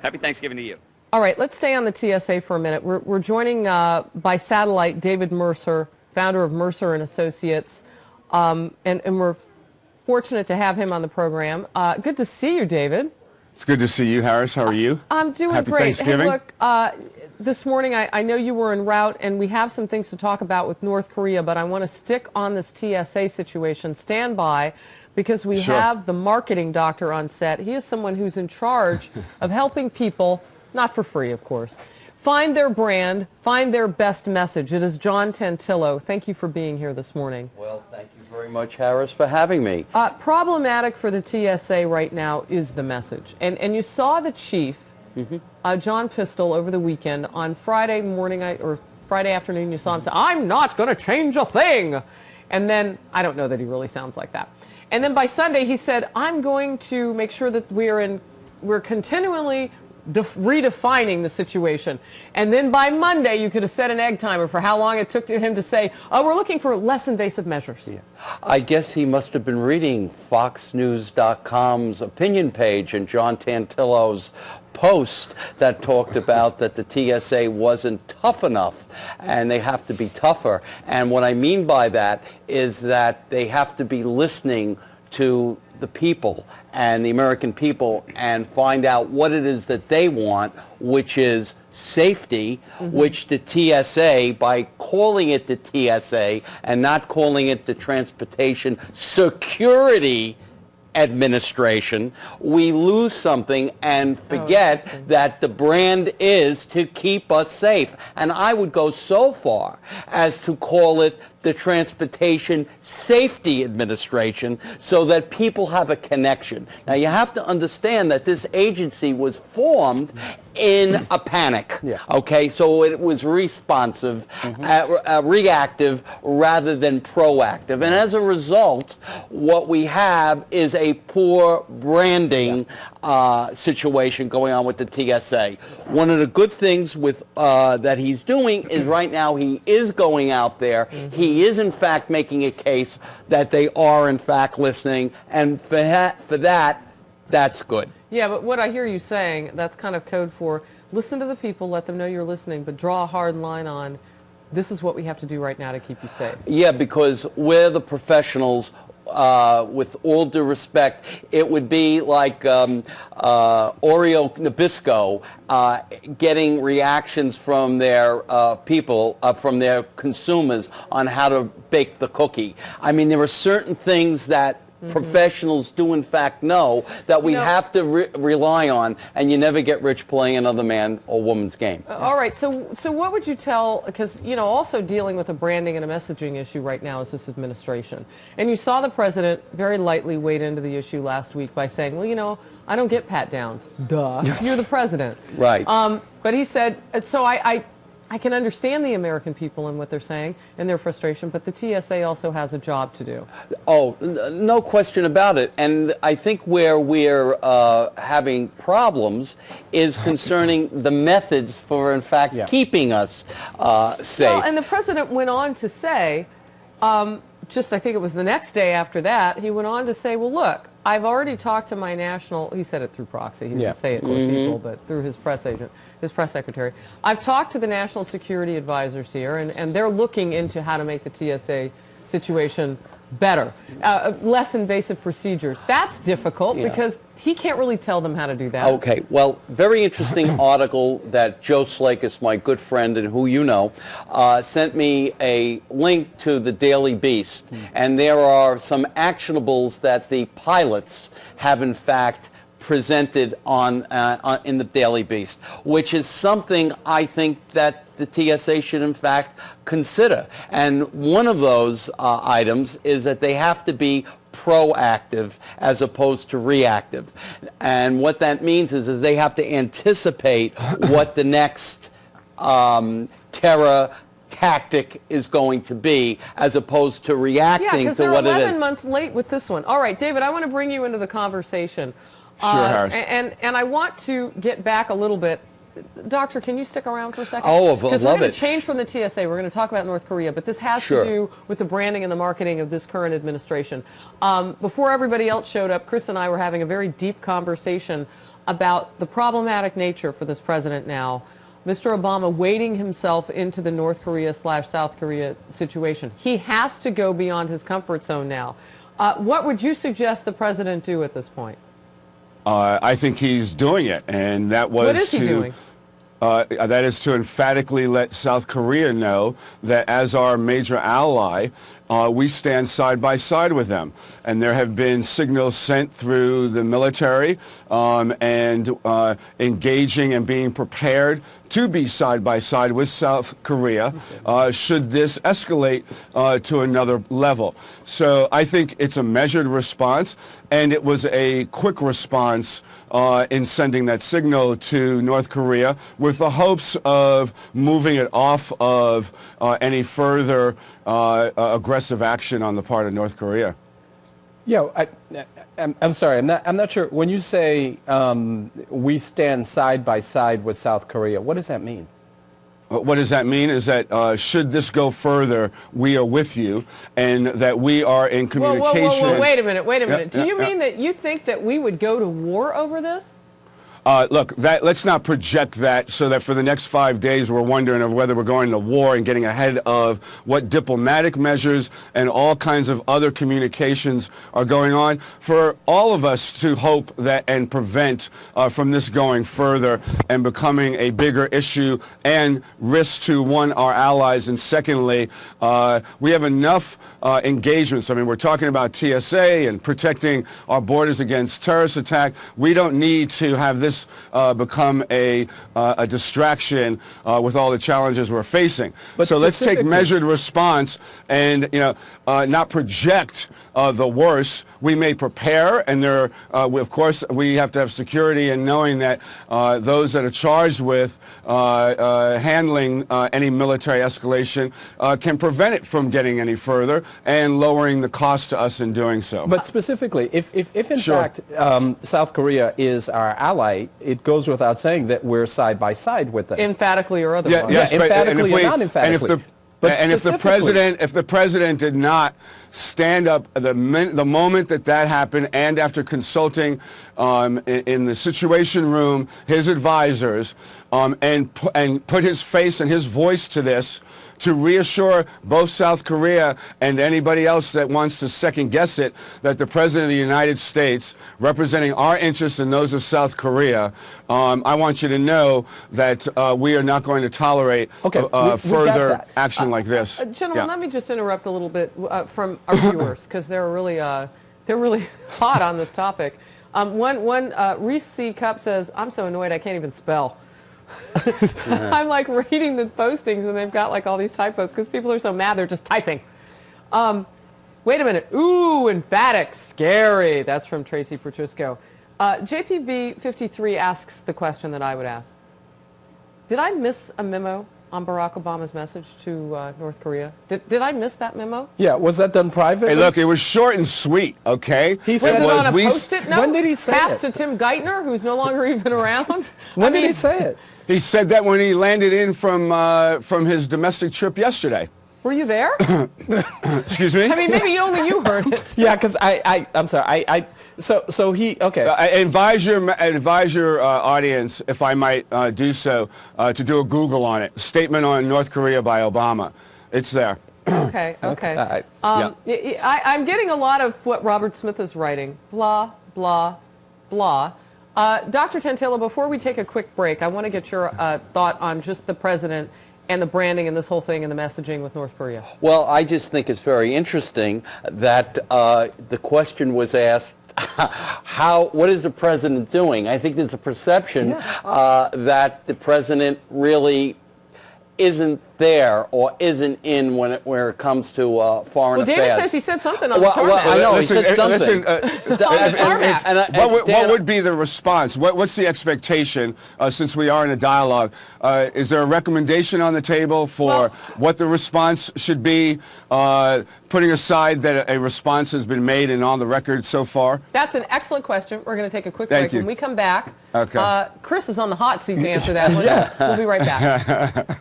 Happy Thanksgiving to you. All right, let's stay on the TSA for a minute. We're joining by satellite David Mercer, founder of Mercer and Associates, and we're fortunate to have him on the program. Good to see you, David. It's good to see you, Harris. How are you? I'm doing Happy great. Thanksgiving. Hey, look, this morning I know you were en route, and we have some things to talk about with North Korea, but I want to stick on this TSA situation. Stand by, because we have the marketing doctor on set. He is someone who's in charge of helping people, not for free, of course, find their brand, find their best message. It is John Tantillo. Thank you for being here this morning. Well, thank you very much, Harris, for having me. Problematic for the TSA right now is the message. And you saw the chief, John Pistol, over the weekend. On Friday morning or Friday afternoon, you saw him say, "I'm not going to change a thing." And then, I don't know that he really sounds like that. And then by Sunday, he said, "I'm going to make sure that we're continually redefining the situation." And then by Monday, you could have set an egg timer for how long it took him to say, "Oh, we're looking for less invasive measures." Yeah. I guess he must have been reading FoxNews.com's opinion page and John Tantillo's post that talked about that the TSA wasn't tough enough and they have to be tougher. And what I mean by that is that they have to be listening to the people and the American people and find out what it is that they want, which is safety, which the TSA, by calling it the TSA and not calling it the Transportation Security Administration, we lose something and forget that the brand is to keep us safe. And I would go so far as to call it the Transportation Safety Administration, so that people have a connection. Now, you have to understand that this agency was formed in a panic, okay? So it was responsive, reactive rather than proactive. And as a result, what we have is a poor branding situation going on with the TSA. One of the good things with that he's doing is right now he is going out there. He is in fact making a case that they are in fact listening, and for that, that's good. Yeah, but what I hear you saying, that's kind of code for listen to the people, let them know you're listening, but draw a hard line on this is what we have to do right now to keep you safe. Yeah, because we're the professionals. With all due respect, it would be like Oreo Nabisco getting reactions from their people, from their consumers on how to bake the cookie. I mean, there are certain things that professionals do in fact know that we have to rely on, and you never get rich playing another man or woman's game. All right, so what would you tell, because also dealing with a branding and a messaging issue right now is this administration, and you saw the president very lightly wade into the issue last week by saying, well, I don't get pat downs. Duh. You're the president. Right. But he said, so I can understand the American people and what they're saying and their frustration, but the TSA also has a job to do. Oh, no question about it. And I think where we're having problems is concerning the methods for, in fact, keeping us safe. Well, and the president went on to say, I think it was the next day after that, he went on to say, well, look, I've already talked to my national, he said it through proxy, he didn't say it to people, but through his press agent, his press secretary. I've talked to the national security advisors here, and they're looking into how to make the TSA situation better, less invasive procedures. That's difficult because he can't really tell them how to do that. Okay, well, very interesting article that Joe Slakis, my good friend and who you know, sent me a link to the Daily Beast, and there are some actionables that the pilots have in fact presented in the Daily Beast, which is something I think that the TSA should in fact consider. And one of those items is that they have to be proactive as opposed to reactive. And what that means is they have to anticipate what the next terror tactic is going to be, as opposed to reacting to what it is. They're 11 months late with this one. All right, David, I want to bring you into the conversation. Sure, Harris. And I want to get back a little bit. Doctor, can you stick around for a second? Oh, I love it. Because we're going to change from the TSA. We're going to talk about North Korea, but this has to do with the branding and the marketing of this current administration. Before everybody else showed up, Chris and I were having a very deep conversation about the problematic nature for this president now. Mr. Obama wading himself into the North Korea/South Korea situation. He has to go beyond his comfort zone now. What would you suggest the president do at this point? I think he's doing it, and that was What is he doing? That is to emphatically let South Korea know that as our major ally, we stand side by side with them. And there have been signals sent through the military and engaging and being prepared to be side by side with South Korea should this escalate to another level. So I think it's a measured response, and it was a quick response in sending that signal to North Korea with the hopes of moving it off of any further aggressive action on the part of North Korea. Yeah, I'm sorry. I'm not sure. When you say we stand side by side with South Korea, what does that mean? What does that mean is that should this go further, we are with you, and that we are in communication. Whoa, wait a minute. Do you mean that you think that we would go to war over this? Look, let's not project that so that for the next 5 days we're wondering of whether we're going to war and getting ahead of what diplomatic measures and all kinds of other communications are going on. For all of us to hope that and prevent from this going further and becoming a bigger issue and risk to, one, our allies, and secondly, we have enough engagements. I mean, we're talking about TSA and protecting our borders against terrorist attack. We don't need to have this become a distraction with all the challenges we're facing. But so let's take measured response and not project the worst. We may prepare, and of course we have to have security in knowing that those that are charged with handling any military escalation can prevent it from getting any further and lowering the cost to us in doing so. But specifically, if in fact South Korea is our ally, it goes without saying that we're side by side with them. Emphatically or otherwise. Yes, emphatically or not emphatically. And if the president did not stand up the moment that happened, and after consulting in the Situation Room his advisors, and put his face and his voice to this, to reassure both South Korea and anybody else that wants to second guess it, that the President of the United States, representing our interests and those of South Korea, I want you to know that we are not going to tolerate further action like this. Gentlemen, let me just interrupt a little bit from our viewers, because they're really hot on this topic. One Reese C. Cup says, "I'm so annoyed I can't even spell." I'm like reading the postings and they've got like all these typos because people are so mad they're just typing. Wait a minute. Ooh, emphatic, scary. That's from Tracy Petrisco. JPB53 asks the question that I would ask. Did I miss a memo on Barack Obama's message to North Korea? Did I miss that memo? Yeah, was that done privately? Hey, look, it was short and sweet, okay? Was it on a Post-it note? When did he say Passed it? to Tim Geithner, who's no longer even around? When did he say it? He said that when he landed in from his domestic trip yesterday. Were you there? Excuse me? I mean, maybe only you heard it. Yeah, because I'm sorry. So he, okay. I advise your audience, if I might do so, to do a Google on it. Statement on North Korea by Obama. It's there. Okay. I'm getting a lot of what Robert Smith is writing. Blah, blah, blah. Dr. Tantillo, before we take a quick break, I want to get your thought on just the president and the branding and this whole thing and the messaging with North Korea. Well, I just think it's very interesting that the question was asked, what is the president doing? I think there's a perception that the president really isn't there or isn't in when it comes to foreign affairs. David says he said something on the tarmac. Well, I know, he said something. What would be the response? What's the expectation, since we are in a dialogue? Is there a recommendation on the table for what the response should be, putting aside that a response has been made and on the record so far? That's an excellent question. We're going to take a quick Thank break. you. When we come back, Okay. Chris is on the hot seat to answer that one. We'll be right back.